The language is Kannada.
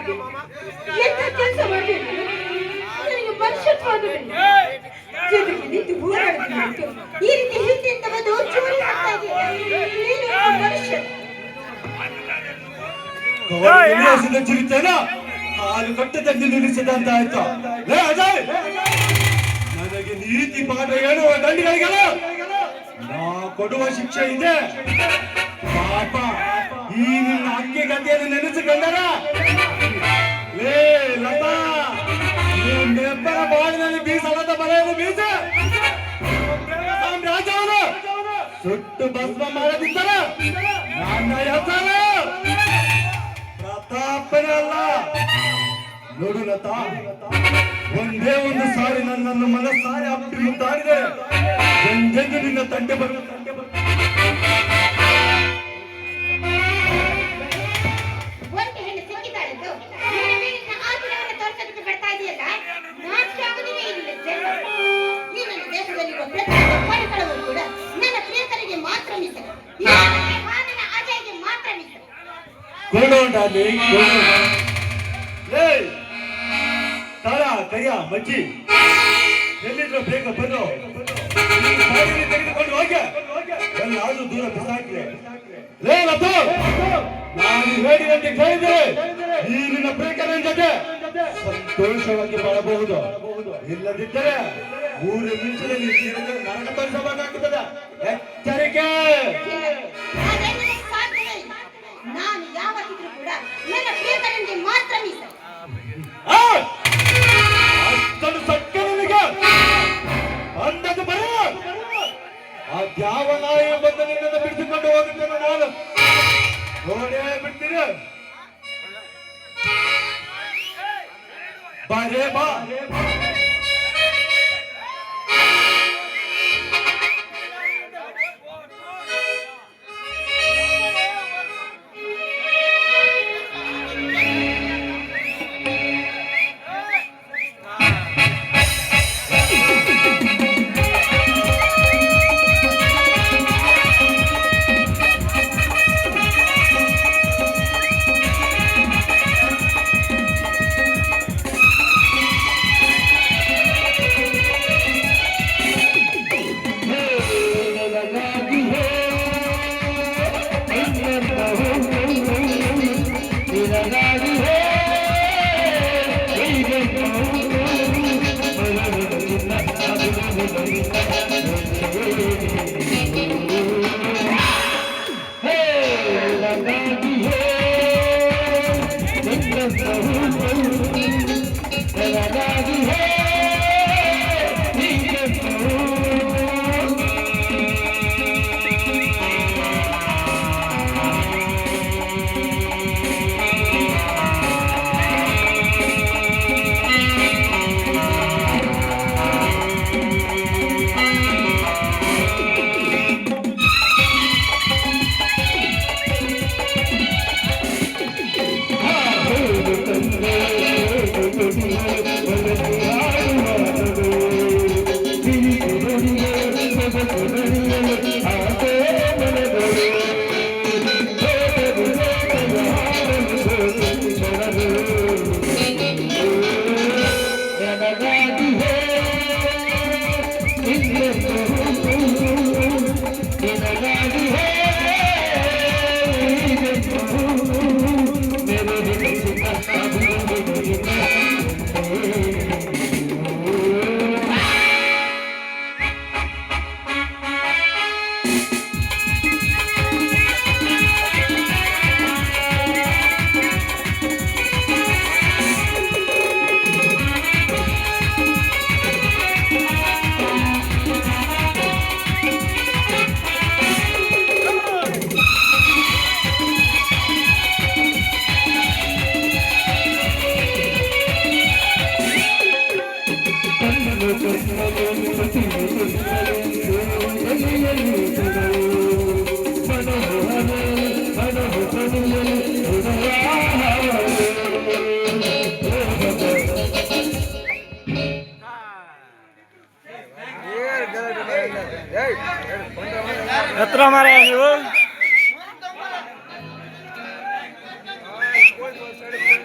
ಎಂತ ಕೆಲಸ ಮಾಡಬೇಕು ನನಗೆ ಮನುಷ್ಯತ್ವವನ್ನು ಜೊತೆಗೆ ನಿಂತು ಹೋರಾಡುತ್ತಿತ್ತು ಈ ರೀತಿ ಹಿಂದೆಂದ ಬಂದು ಚೋರಿ ಆಗ್ತಾ ಇದೆಯಾ ನೀನು ಮನುಷ್ಯ ಕಾಲು ಕಟ್ಟದಲ್ಲಿ ನಿಲ್ಲಿಸಿದಂತ ಆಯ್ತು ನನಗೆ ನೀತಿ ಪಾಠ ಹೇಳುವ ದಂಡಿಗಳಿಗೆಲ್ಲ ನಾ ಕೊಡುವ ಶಿಕ್ಷೆ ಇದೆ ಪಾಪ ಈ ನಿನ್ನ ಅಕ್ಕಿ ಗತಿಯನ್ನು ನೆನೆಸಿಕೊಂಡರ ಲೇ ಲತಾ ನಿಮ್ಮೆಬ್ಬರ ಬಾಳಿನಲ್ಲಿ ಬೀಸಲದ ಬಲೆಯನ್ನು ಬೀಸ ಸಾಮ್ರಾಜ್ಯವನ್ನು ಸುಟ್ಟು ಭಸ್ಮ ಮಾಡದಿದ್ದರ ನನ್ನ ಹೆಸರು ಪ್ರತಾಪನೇ ಅಲ್ಲ. ನೋಡು ಲತಾ, ಒಂದೇ ಒಂದು ಸಾರಿ ನನ್ನನ್ನು ಮನಸ್ಸಾರಿ ಅಪ್ಪಿ ಮುತ್ತಾಡಿದೆ ಎಂದೆಂದು ನಿನ್ನ ತಂಟೆ ಬರಲು ತಾರ ಕರಿಯ ಮಜ್ಜಿ ಎಲ್ಲಿದ್ರು ಬೇಗ ಬಂದು ತೆಗೆದುಕೊಂಡು ಹೋಗಿ ಎಲ್ಲಾದ್ರೂ ದೂರ ಬಿಸಾಕಿದೆ. ಲೇ ಲತು, ನಾನು ಹೇಳಿದಂತೆ ಕೇಳಿದೆ ಈ ನಿನ್ನ ಪ್ರೇಕರ ಜೊತೆ ಸಂತೋಷವಾಗಿ ಬಾಳಬಹುದು, ಇಲ್ಲದಿದ್ದರೆ ಊರ ಮಿಂಚದಲ್ಲಿ ನರಕ ತೋರಿಸಬೇಕಾಗುತ್ತದೆ. ಎಚ್ಚರಿಕೆ. ನಾನು ಯಾವತ್ತಿದ್ರೂ ಕೂಡ ನನ್ನ ಪ್ರಿಯಕರನಿಗೆ ಮಾತ್ರ ಮೀಸಲು. ಅಷ್ಟೊಂದು ಸತ್ಯ ನನಗೆ ಅಂದದ್ದು ಬರ ಅದ್ಯಾವ ನಾಯಿ ಬಂದು ನಿನ್ನನ್ನು ಬಿಡಿಸಿಕೊಂಡು ಹೋಗುತ್ತೇನೆ ನಾನು ನೋಡೇ ಬಿಡ್ತೀನಿ. ಬರೇ ಬಾ. ಎತ್ತರ ಮಾರ ನೀವು